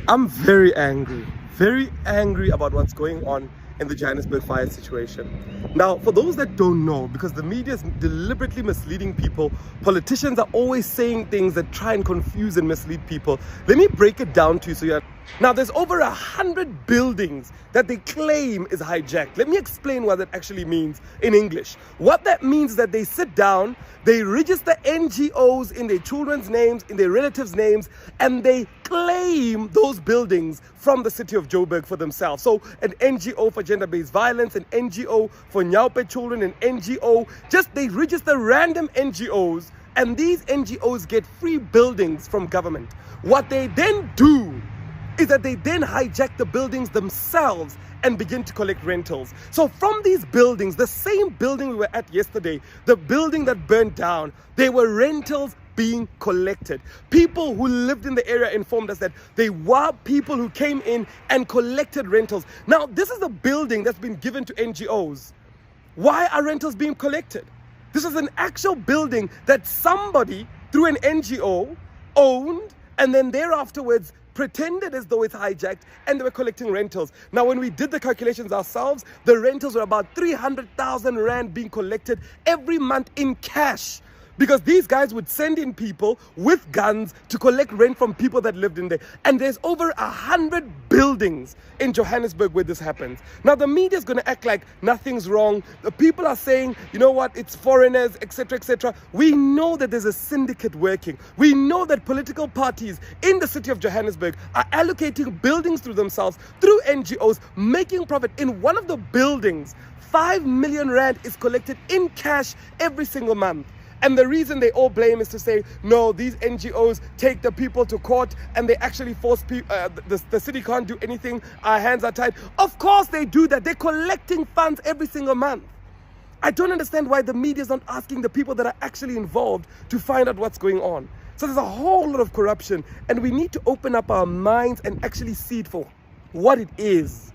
I'm very angry about what's going on in the Johannesburg fire situation. Now, for those that don't know, because the media is deliberately misleading people, politicians are always saying things that try and confuse and mislead people. Let me break it down to you so you're... Now, there's over 100 buildings that they claim is hijacked. Let me explain what that actually means in English. What that means is that they sit down, they register NGOs in their children's names, in their relatives' names, and they claim those buildings from the city of Joburg for themselves. So an NGO for gender-based violence, an NGO for Nyaupe children, an NGO, just they register random NGOs, and these NGOs get free buildings from government. What they then do is that they then hijack the buildings themselves and begin to collect rentals. So from these buildings, the same building we were at yesterday, the building that burned down, there were rentals being collected. People who lived in the area informed us that they were people who came in and collected rentals. Now, this is a building that's been given to NGOs. Why are rentals being collected? This is an actual building that somebody through an NGO owned, and then thereafterwards pretended as though it's hijacked, and they were collecting rentals. Now, when we did the calculations ourselves, the rentals were about 300,000 rand being collected every month in cash, because these guys would send in people with guns to collect rent from people that lived in there. And there's over 100 buildings in Johannesburg where this happens. Now, the media is going to act like nothing's wrong. The people are saying, you know what, it's foreigners, etc., etc. We know that there's a syndicate working. We know that political parties in the city of Johannesburg are allocating buildings to themselves through NGOs, making profit. In one of the buildings, 5 million rand is collected in cash every single month. And the reason they all blame is to say, no, these NGOs take the people to court and they actually force people, the city can't do anything, our hands are tied. Of course they do that. They're collecting funds every single month. I don't understand why the media is not asking the people that are actually involved to find out what's going on. So there's a whole lot of corruption, and we need to open up our minds and actually see it for what it is.